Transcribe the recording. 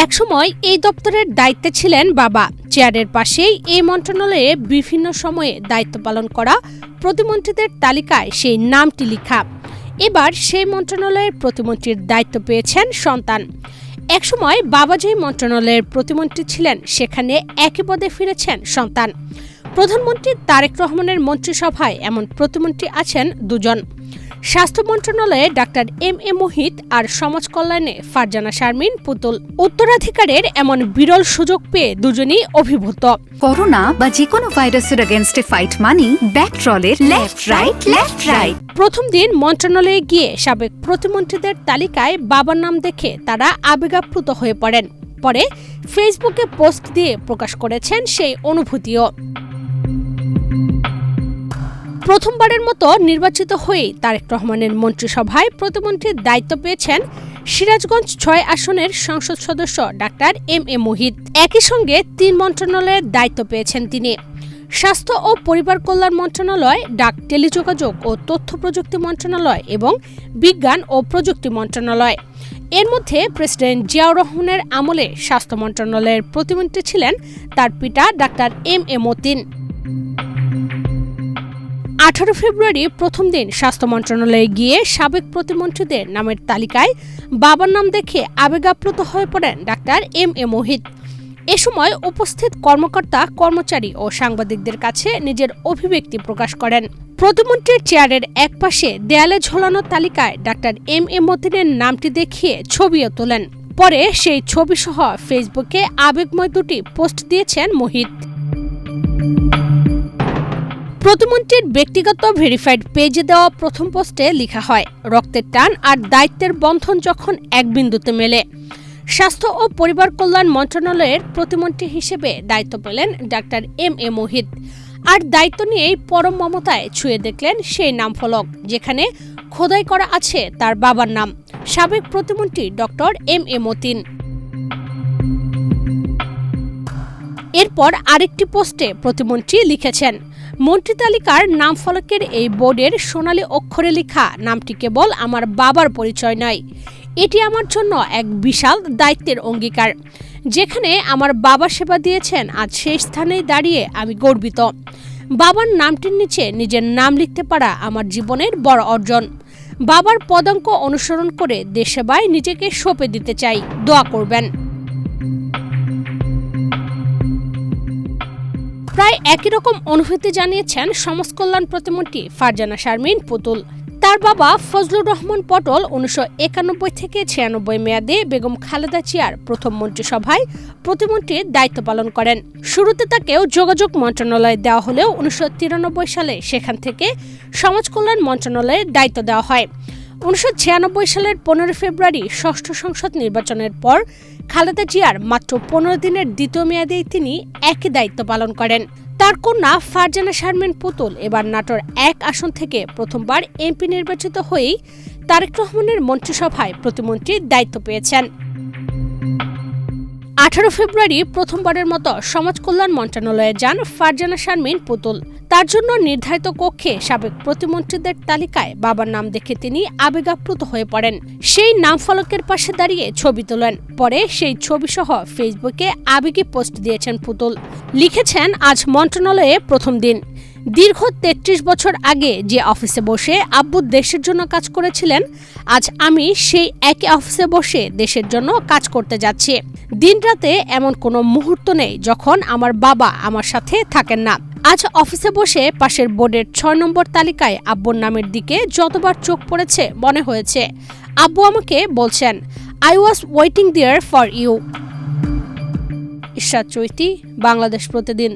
একসময় এই দপ্তরের দায়িত্বে ছিলেন বাবা। চেয়ারের পাশেই এই মন্ত্রণালয়ে বিভিন্ন সময়ে দায়িত্ব পালন করা প্রতিমন্ত্রীদের তালিকায় সেই নামটি লেখা। এবার সেই মন্ত্রণালয়ের প্রতিমন্ত্রীর দায়িত্ব পেয়েছেন সন্তান। একসময় বাবা যেই মন্ত্রণালয়ের প্রতিমন্ত্রী ছিলেন সেখানে একই পদে ফিরেছেন সন্তান। প্রধানমন্ত্রী তারেক রহমানের মন্ত্রিসভায় এমন প্রতিমন্ত্রী আছেন দুজন। স্বাস্থ্য মন্ত্রণালয়ে ডাক্তার এম.এ. মুহিত আর সমাজ কল্যাণে ফারজানা শারমিন পুতুল। উত্তরাধিকারের এমন বিরল সুযোগ পেয়ে দুজনই অভিভূত। করোনা বা যে কোনো ভাইরাসের এগেইনস্টে ফাইট মানি ব্যাকট্রলের লেফট রাইট। প্রথম দিন মন্ত্রণালয়ে গিয়ে সাবেক প্রতিমন্ত্রীদের তালিকায় বাবার নাম দেখে তারা আবেগাপ্লুত হয়ে পড়েন। পরে ফেসবুকে পোস্ট দিয়ে প্রকাশ করেছেন সেই অনুভূতিও। প্রথমবারের মতো নির্বাচিত হয়েই তারেক রহমানের মন্ত্রিসভায় প্রতিমন্ত্রীর দায়িত্ব পেয়েছেন সিরাজগঞ্জ ৬ আসনের সংসদ সদস্য ডাক্তার এম.এ. মুহিত। একই সঙ্গে ৩ মন্ত্রণালয়ের দায়িত্ব পেয়েছেন তিনি। স্বাস্থ্য ও পরিবার কল্যাণ মন্ত্রণালয়, ডাক টেলিযোগাযোগ ও তথ্য প্রযুক্তি মন্ত্রণালয় এবং বিজ্ঞান ও প্রযুক্তি মন্ত্রণালয়। এর মধ্যে প্রেসিডেন্ট জিয়াউর রহমানের আমলে স্বাস্থ্য মন্ত্রণালয়ের প্রতিমন্ত্রী ছিলেন তার পিতা ডাক্তার এম.এ. মতিন। 18 ফেব্রুয়ারি প্রথম দিন স্বাস্থ্য মন্ত্রণালয়ে গিয়ে সাবেক প্রতিমন্ত্রীদের নামের তালিকায় বাবার নাম দেখে আবেগাপ্লুত হয়ে পড়েন ডাক্তার এম.এ. মুহিত। এ সময় উপস্থিত কর্মকর্তা, কর্মচারী ও সাংবাদিকদের কাছে নিজের অভিব্যক্তি প্রকাশ করেন। প্রতিমন্ত্রীর চেয়ারের একপাশে দেয়ালে ঝোলানো তালিকায় ডাক্তার এম.এ. মতিনের নামটি দেখিয়ে ছবিও তোলেন। পরে সেই ছবিসহ ফেসবুকে আবেগময় দুটি পোস্ট দিয়েছেন মুহিত। প্রতিমন্ত্রীর ব্যক্তিগত ভেরিফাইড পেজে দেওয়া প্রথম পোস্টে লেখা হয়, রক্তের টান আর দায়িত্বের বন্ধন যখন এক বিন্দুতে মেলে। স্বাস্থ্য ও পরিবার কল্যাণ মন্ত্রণালয়ের প্রতিমন্ত্রী হিসেবে দায়িত্ব পেলেন ডাক্তার এম.এ. মুহিত। আর দায়িত্ব নিয়েই পরম মমতায় ছুঁয়ে দেখলেন সেই নামফলক, যেখানে খোদাই করা আছে তার বাবার নাম, সাবেক প্রতিমন্ত্রী ডক্টর এম.এ. মতিন। এরপর আরেকটি পোস্টে প্রতিমন্ত্রী লিখেছেন, মন্ত্রী তালিকার নাম ফলকের এই বোর্ডের সোনালী অক্ষরে লেখা নামটি কেবল আমার বাবার পরিচয় নয়, এটি আমার জন্য এক বিশাল দায়িত্বের অঙ্গীকার। যেখানে আমার বাবা সেবা দিয়েছেন, আজ সেই স্থানেই দাঁড়িয়ে আমি গর্বিত। বাবার নামটির নিচে নিজের নাম লিখতে পারা আমার জীবনের বড় অর্জন। বাবার পদাঙ্ক অনুসরণ করে দেশ সেবায় নিজেকে সঁপে দিতে চাই, দোয়া করবেন। প্রায় একই রকম অনুভূতি জানিয়েছেন সমাজ কল্যাণ প্রতিমন্ত্রী ফারজানা শারমিন পুতুল। তার বাবা ফজলুর রহমান পটল 1991 থেকে 96 মেয়াদে বেগম খালেদা জিয়ার প্রথম মন্ত্রিসভায় প্রতিমন্ত্রীর দায়িত্ব পালন করেন। শুরুতে তাকেও যোগাযোগ মন্ত্রণালয়ে দেওয়া হলেও 1993 সালে সেখান থেকে সমাজ কল্যাণ মন্ত্রণালয়ের দায়িত্ব দেওয়া হয়। 1996 সালের 15 ফেব্রুয়ারি ষষ্ঠ সংসদ নির্বাচনের পর খালেদা জিয়ার মাত্র 15 দিনের দ্বিতীয় মেয়াদেই তিনি একই দায়িত্ব পালন করেন। তার কন্যা ফারজানা শারমিন পুতুল এবার নাটোর 1 আসন থেকে প্রথমবার এমপি নির্বাচিত হয়েই তারেক রহমানের মন্ত্রিসভায় প্রতিমন্ত্রীর দায়িত্ব পেয়েছেন। 18 ফেব্রুয়ারি প্রথমবারের মতো সমাজ কল্যাণ মন্ত্রণালয়ে যান ফারজানা শারমিন পুতুল। তার জন্য নির্ধারিত কক্ষে সাবেক প্রতিমন্ত্রীদের তালিকায় বাবার নাম দেখে তিনি আবেগাপ্লুত হয়ে পড়েন। সেই নাম ফলকের পাশে দাঁড়িয়ে ছবি তোলেন। পরে সেই ছবিসহ ফেসবুকে আবেগী পোস্ট দিয়েছেন পুতুল। লিখেছেন, আজ মন্ত্রণালয়ে প্রথম দিন। দীর্ঘ 33 বছর আগে যে অফিসে বসে আব্বু দেশের জন্য কাজ করেছিলেন, আজ আমি সেই একই অফিসে বসে দেশের জন্য কাজ করতে যাচ্ছি। দিনরাতে এমন কোনো মুহূর্ত নেই যখন আমার বাবা আমার সাথে থাকেন না। আজ অফিসে বসে পাশের বোর্ডের 6 নম্বর তালিকায় আব্বুর নামের দিকে যতবার চোখ পড়েছে মনে হয়েছে আব্বু আমাকে বলছেন, I was waiting there for you. Ishrat Chaiti, Bangladesh প্রতিদিন।